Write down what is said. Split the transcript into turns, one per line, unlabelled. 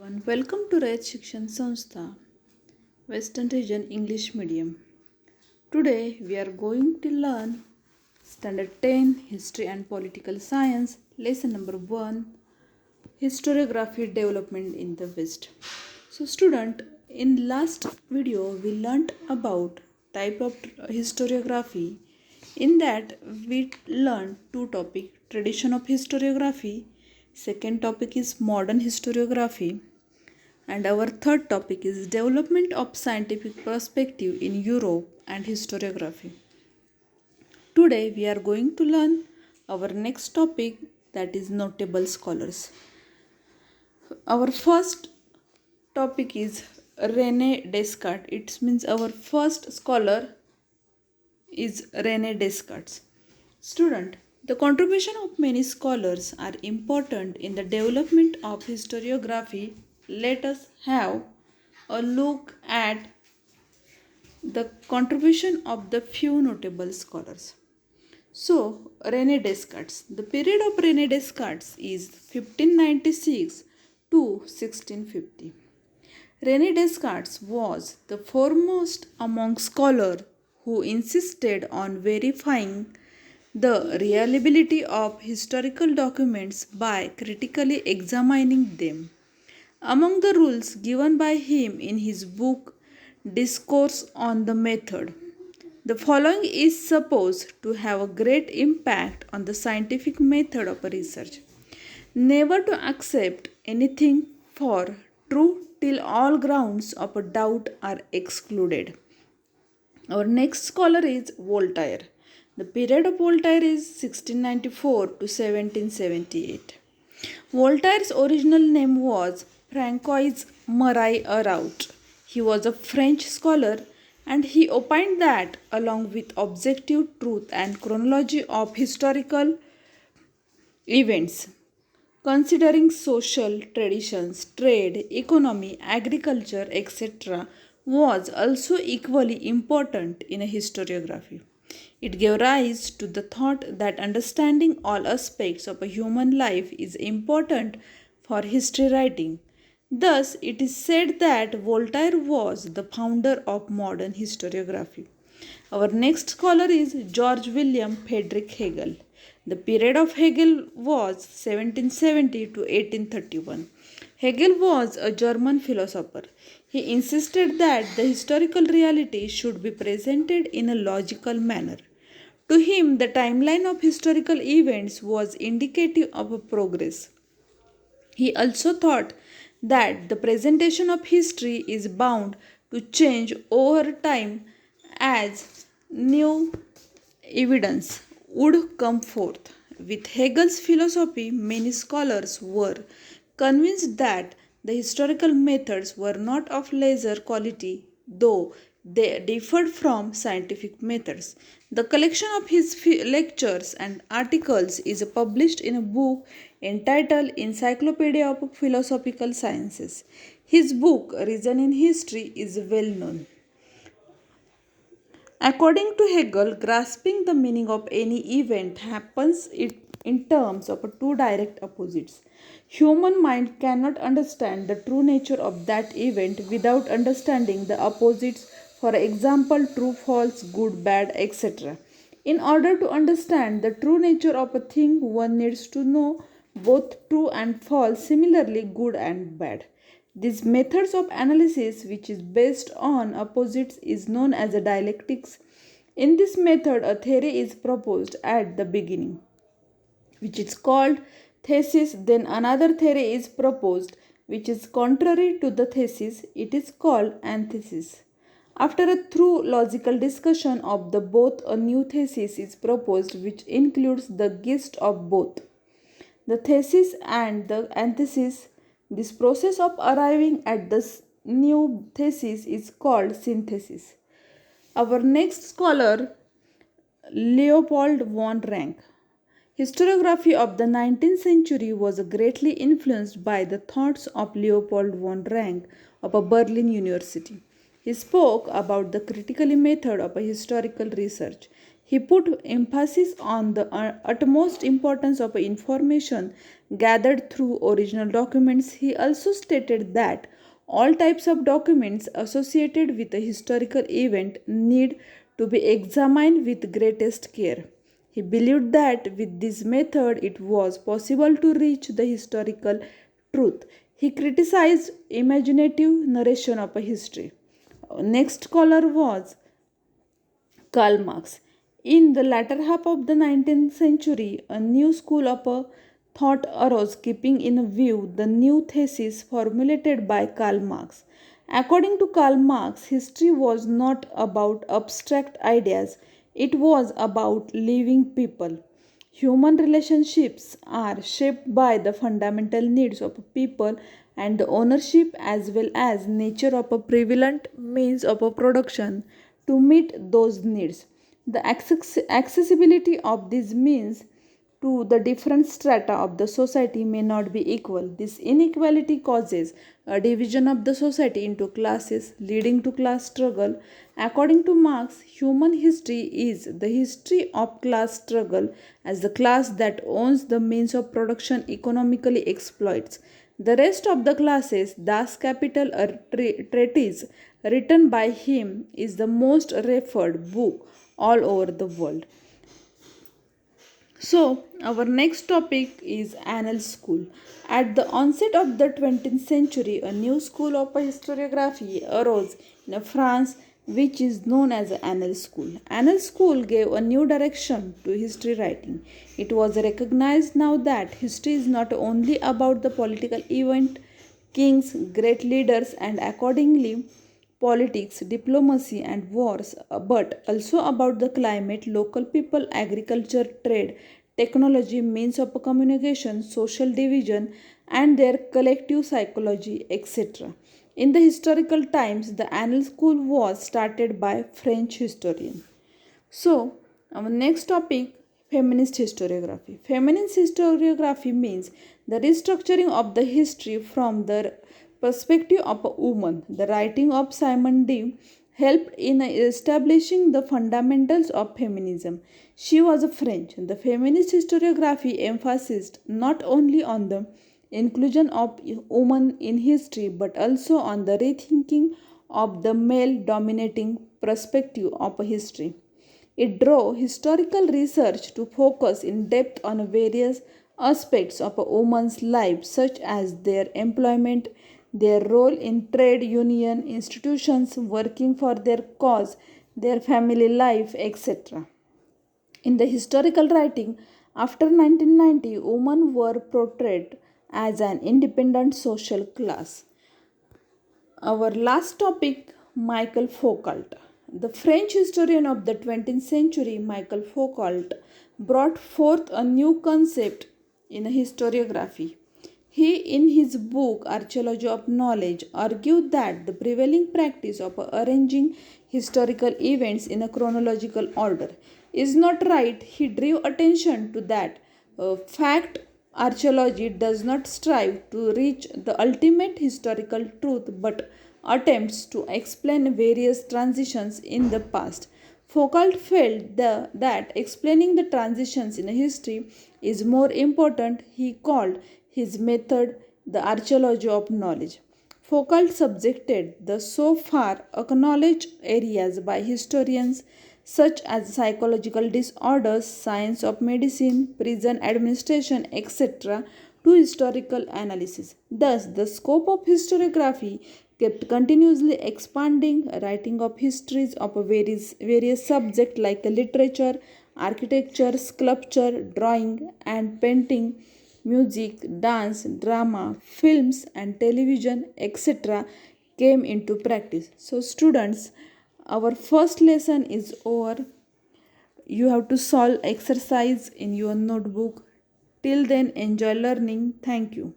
Welcome to Rayat Shikshan Sanstha, Western Region English Medium. Today we are going to learn Standard 10 History and Political Science, Lesson number 1, Historiography Development in the West. So student, in last video we learnt about type of historiography. In that we learned two topics, tradition of historiography. Second topic is modern historiography, and our third topic is development of scientific perspective in Europe and historiography. Today we are going to learn our next topic, that is notable scholars. Our first topic is René Descartes. It means our first scholar is René Descartes. Student, the contribution of many scholars are important in the development of historiography. Let us have a look at the contribution of the few notable scholars. So, René Descartes. The period of René Descartes is 1596 to 1650. René Descartes was the foremost among scholars who insisted on verifying the reliability of historical documents by critically examining them. Among the rules given by him in his book Discourse on the Method, the following is supposed to have a great impact on the scientific method of research. Never to accept anything for true till all grounds of a doubt are excluded. Our next scholar is Voltaire. The period of Voltaire is 1694 to 1778. Voltaire's original name was Francois Marie Araut. He was a French scholar, and he opined that, along with objective truth and chronology of historical events, considering social traditions, trade, economy, agriculture, etc., was also equally important in a historiography. It gave rise to the thought that understanding all aspects of a human life is important for history writing. Thus, it is said that Voltaire was the founder of modern historiography. Our next scholar is George William Friedrich Hegel. The period of Hegel was 1770 to 1831. Hegel was a German philosopher. He insisted that the historical reality should be presented in a logical manner. To him, the timeline of historical events was indicative of a progress. He also thought that the presentation of history is bound to change over time as new evidence would come forth. With Hegel's philosophy, many scholars were convinced that the historical methods were not of lesser quality, though they differed from scientific methods. The collection of his lectures and articles is published in a book entitled Encyclopedia of Philosophical Sciences. His book, Reason in History, is well known. According to Hegel, grasping the meaning of any event happens in terms of two direct opposites. Human mind cannot understand the true nature of that event without understanding the opposites, for example, true, false, good, bad, etc. In order to understand the true nature of a thing, one needs to know both true and false, similarly, good and bad. These methods of analysis, which is based on opposites, is known as a dialectics. In this method, a theory is proposed at the beginning, which is called thesis. Then another theory is proposed, which is contrary to the thesis. It is called antithesis. After a thorough logical discussion of the both, a new thesis is proposed, which includes the gist of both the thesis and the antithesis. This process of arriving at the new thesis is called synthesis. Our next scholar, Leopold von Ranke. Historiography of the 19th century was greatly influenced by the thoughts of Leopold von Ranke of Berlin University. He spoke about the critical method of historical research. He put emphasis on the utmost importance of information gathered through original documents. He also stated that all types of documents associated with a historical event need to be examined with greatest care. He believed that with this method it was possible to reach the historical truth. He criticized imaginative narration of a history. Next caller was Karl Marx. In the latter half of the 19th century, a new school of thought arose, keeping in view the new thesis formulated by Karl Marx. According to Karl Marx, history was not about abstract ideas, it was about living people. Human relationships are shaped by the fundamental needs of people and the ownership as well as nature of a prevalent means of a production to meet those needs. The accessibility of these means to the different strata of the society may not be equal. This inequality causes a division of the society into classes, leading to class struggle. According to Marx, human history is the history of class struggle, as the class that owns the means of production economically exploits the rest of the classes. Das Kapital, a treatise written by him, is the most referred book all over the world. So, our next topic is Annals School. At the onset of the 20th century, a new school of historiography arose in France, which is known as the Annals School. Annals School gave a new direction to history writing. It was recognized now that history is not only about the political event, kings, great leaders, and accordingly politics, diplomacy, and wars, but also about the climate, local people, agriculture, trade, technology, means of communication, social division, and their collective psychology, etc. In the historical times, the Annal School was started by French historian. So, our next topic, feminist historiography. Feminist historiography means the restructuring of the history from the perspective of a woman. The writing of Simone de helped in establishing the fundamentals of feminism. She was a French. The feminist historiography emphasized not only on the inclusion of women in history but also on the rethinking of the male dominating perspective of history. It drove historical research to focus in depth on various aspects of a woman's life, such as their employment, their role in trade union institutions, working for their cause, their family life, etc. In the historical writing, after 1990, women were portrayed as an independent social class. Our last topic, Michael Foucault. The French historian of the 20th century, Michael Foucault, brought forth a new concept in historiography. He, in his book Archaeology of Knowledge, argued that the prevailing practice of arranging historical events in a chronological order is not right. He drew attention to that fact. Archaeology does not strive to reach the ultimate historical truth but attempts to explain various transitions in the past. Foucault felt that explaining the transitions in history is more important. He called his method the archaeology of knowledge. Foucault subjected the so far acknowledged areas by historians such as psychological disorders, science of medicine, prison administration, etc., to historical analysis. Thus, the scope of historiography kept continuously expanding, writing of histories of various subjects like literature, architecture, sculpture, drawing, and painting, music, dance, drama, films, and television, etc., came into practice. So, students, our first lesson is over. You have to solve exercise in your notebook. Till then, enjoy learning. Thank you.